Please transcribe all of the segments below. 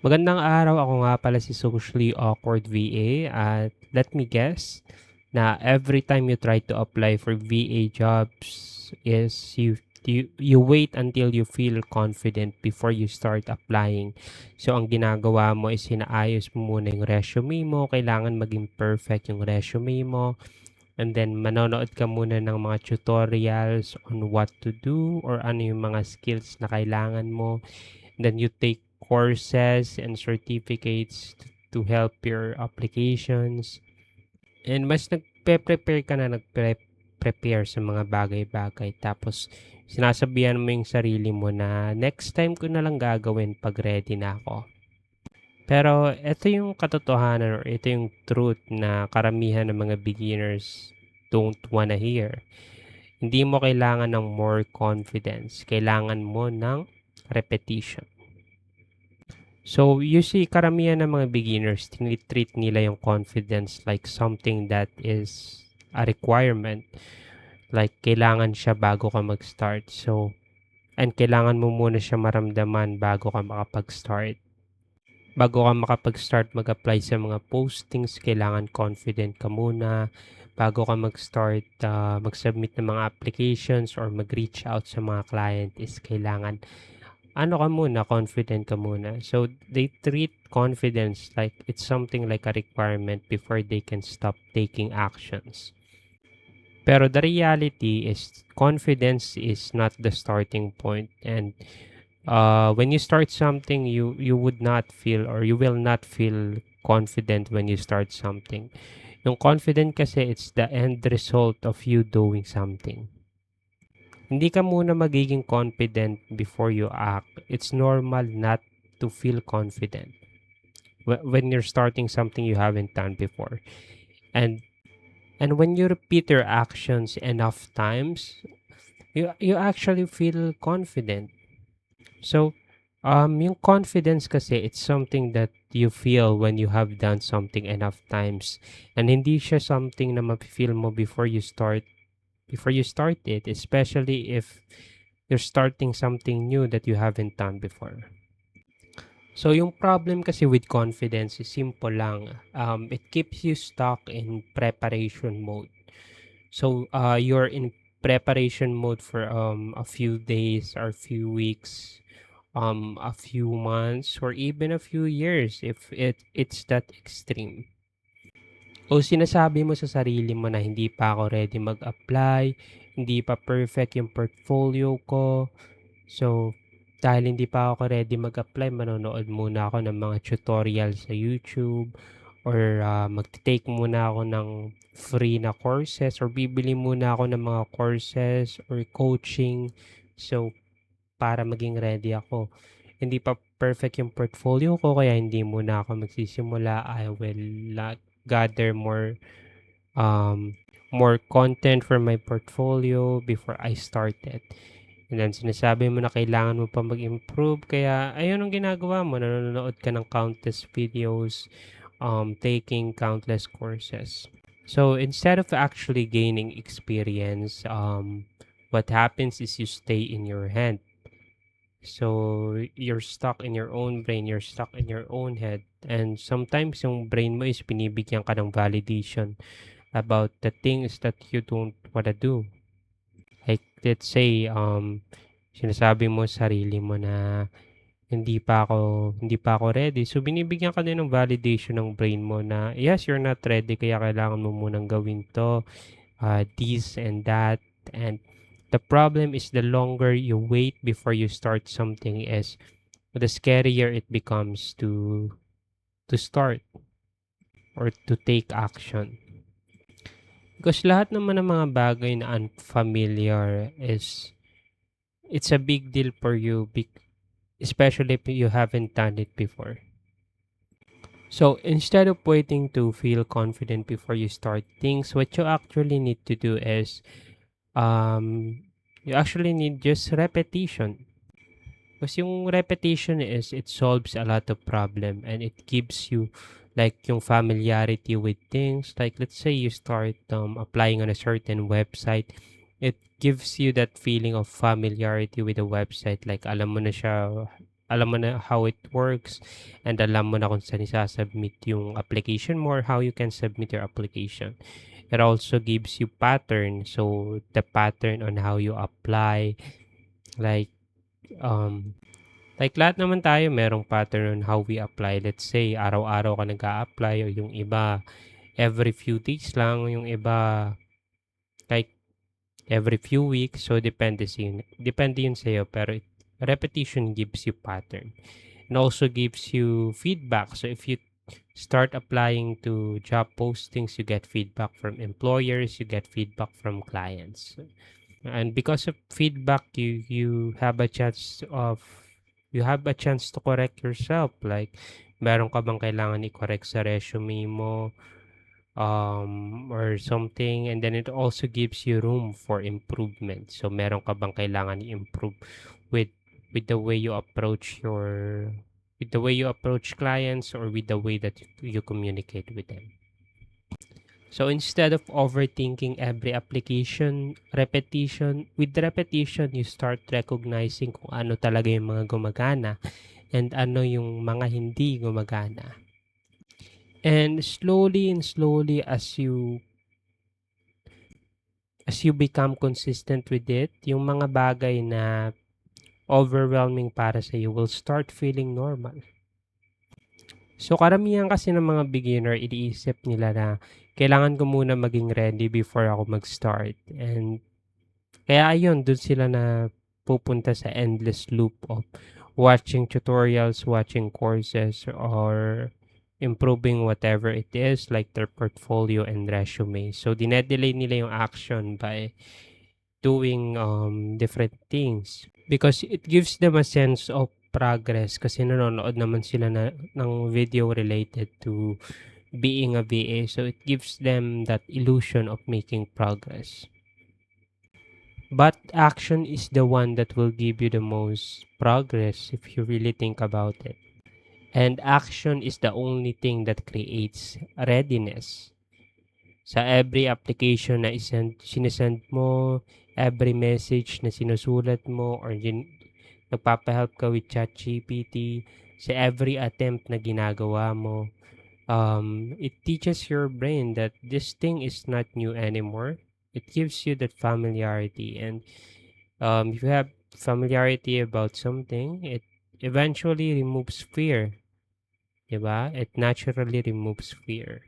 Magandang araw, ako nga pala si Socially Awkward VA at let me guess na every time you try to apply for VA jobs is you wait until you feel confident before you start applying. So ang ginagawa mo is inaayos mo muna yung resume mo, kailangan maging perfect yung resume mo, and then manonood ka muna ng mga tutorials on what to do or ano yung mga skills na kailangan mo. Then you take courses and certificates to help your applications. And mas nagpe-prepare ka na nagpe-prepare sa mga bagay-bagay. Tapos sinasabihan mo yung sarili mo na next time ko na lang gagawin pag ready na ako. Pero ito yung katotohanan or ito yung truth na karamihan ng mga beginners don't wanna hear. Hindi mo kailangan ng more confidence. Kailangan mo ng repetition. So, usually karamihan ng mga beginners, tinitreat nila yung confidence like something that is a requirement. Like, kailangan siya bago ka mag-start. So, and kailangan mo muna siya maramdaman bago ka makapag-start. Bago ka makapag-start mag-apply sa mga postings, kailangan confident ka muna. Bago ka mag-start mag-submit ng mga applications or mag-reach out sa mga client is kailangan ano ka muna, confident ka muna. So, they treat confidence like it's something like a requirement before they can stop taking actions. Pero the reality is confidence is not the starting point. And when you start something, you would not feel or you will not feel confident when you start something. Yung confident kasi it's the end result of you doing something. Hindi ka muna magiging confident before you act. It's normal not to feel confident when you're starting something you haven't done before. And and when you repeat your actions enough times, you actually feel confident. So, yung confidence kasi it's something that you feel when you have done something enough times. And hindi siya something na ma-feel mo before you start it, especially if you're starting something new that you haven't done before. So yung problem kasi with confidence is simple lang. It keeps you stuck in preparation mode. So you're in preparation mode for a few days or a few weeks, a few months or even a few years if it's that extreme. O sinasabi mo sa sarili mo na hindi pa ako ready mag-apply, hindi pa perfect yung portfolio ko. So, dahil hindi pa ako ready mag-apply, manonood muna ako ng mga tutorial sa YouTube or magte-take muna ako ng free na courses or bibili muna ako ng mga courses or coaching. So, para maging ready ako. Hindi pa perfect yung portfolio ko kaya hindi muna ako magsisimula. I will gather more content for my portfolio before I start it. And then sinasabi mo na kailangan mo pa mag-improve kaya ayun ang ginagawa mo, nanonood ka ng countless videos, taking countless courses. So instead of actually gaining experience, what happens is you stay in your head. So you're stuck in your own brain, you're stuck in your own head. And sometimes yung brain mo is binibigyan ka ng validation about the things that you don't wanna do. Like let's say sinasabi mo sa sarili mo na hindi pa ako ready. So binibigyan ka din ng validation ng brain mo na yes, you're not ready kaya kailangan mo munang gawin to, this and that. And the problem is the longer you wait before you start something is the scarier it becomes to start or to take action. Because lahat naman ng mga bagay na unfamiliar is it's a big deal for you, especially if you haven't done it before. So instead of waiting to feel confident before you start things, what you actually need to do is you actually need just repetition. Because yung repetition is it solves a lot of problem and it gives you like yung familiarity with things. Like let's say you start applying on a certain website, it gives you that feeling of familiarity with the website. Like alam mo na siya alam mo na how it works, and alam mo na kung saan isa-submit yung application mo or how you can submit your application. It also gives you pattern. So the pattern on how you apply, like lahat naman tayo merong pattern on how we apply. Let's say araw-araw ka nag-a-apply, o yung iba every few days lang, yung iba like every few weeks. So depende yun sa'yo, pero repetition gives you pattern and also gives you feedback. So if you start applying to job postings, you get feedback from employers, you get feedback from clients. And because of feedback, you have a chance to correct yourself. Like, meron ka bang kailangan i-correct sa resume mo, or something, and then it also gives you room for improvement. So meron ka bang kailangan i-improve with with the way you approach your with the way you approach clients, or with the way that you communicate with them. So instead of overthinking every application, repetition, you start recognizing kung ano talaga yung mga gumagana and ano yung mga hindi gumagana. And slowly, as you become consistent with it, yung mga bagay na overwhelming para sa you will start feeling normal. So karamihan kasi ng mga beginner, iniisip nila na kailangan ko muna maging ready before ako mag-start. And kaya ayun, dun sila na pupunta sa endless loop of watching tutorials, watching courses, or improving whatever it is, like their portfolio and resume. So dinedelay nila yung action by doing different things because it gives them a sense of progress, kasi nanonood naman sila ng video related to being a VA, so it gives them that illusion of making progress. But action is the one that will give you the most progress if you really think about it. And action is the only thing that creates readiness. Sa every application na sinesend mo, every message na sinusulat mo, or nagpapahelp ka with ChatGPT, sa every attempt na ginagawa mo, it teaches your brain that this thing is not new anymore. It gives you that familiarity, and if you have familiarity about something, it eventually removes fear. Diba? It naturally removes fear.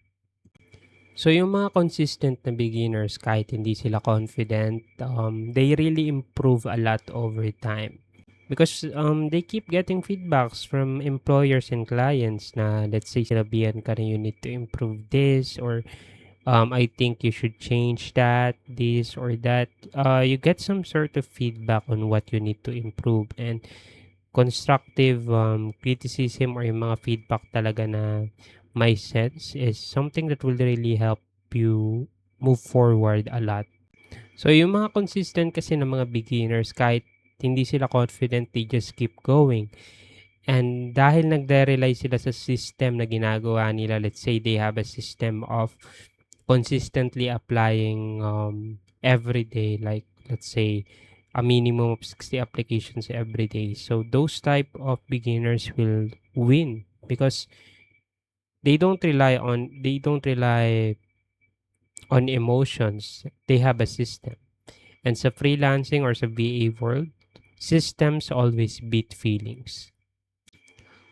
So yung mga consistent na beginners, kahit hindi sila confident, they really improve a lot over time. Because they keep getting feedbacks from employers and clients na, let's say, sinabihan ka na you need to improve this, or I think you should change that, this or that. You get some sort of feedback on what you need to improve, and constructive criticism or yung mga feedback talaga na may sense is something that will really help you move forward a lot. So yung mga consistent kasi ng mga beginners, kahit hindi sila confident, they just keep going. And dahil nagde-rely sila sa system na ginagawa nila, let's say they have a system of consistently applying every day, like let's say a minimum of 60 applications every day. So those type of beginners will win because they don't rely on emotions. They have a system. And sa freelancing or sa VA world, systems always beat feelings.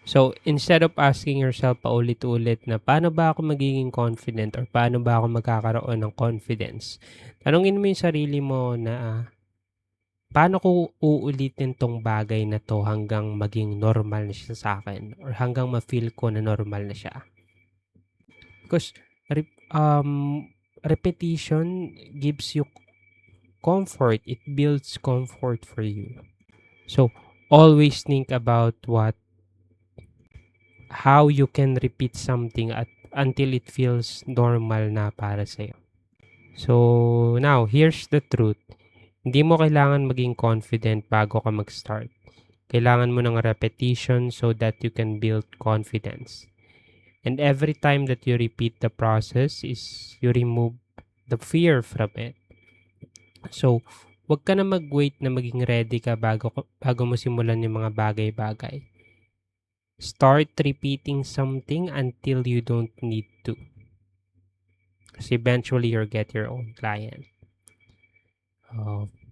So, instead of asking yourself paulit-ulit na paano ba ako magiging confident or paano ba ako magkakaroon ng confidence, tanungin mo yung sarili mo na paano ko uulitin tong bagay na to hanggang maging normal na siya sa akin or hanggang ma-feel ko na normal na siya. Because repetition gives you comfort. It builds comfort for you. So, always think about how you can repeat something until it feels normal na para sa'yo. So, now, here's the truth. Hindi mo kailangan maging confident bago ka mag-start. Kailangan mo ng repetition so that you can build confidence. And every time that you repeat the process is you remove the fear from it. So, wag ka na mag-wait na maging ready ka bago mo simulan yung mga bagay-bagay. Start repeating something until you don't need to. Because eventually you'll get your own client.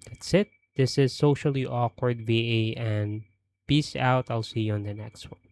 That's it. This is Socially Awkward VA, and peace out. I'll see you on the next one.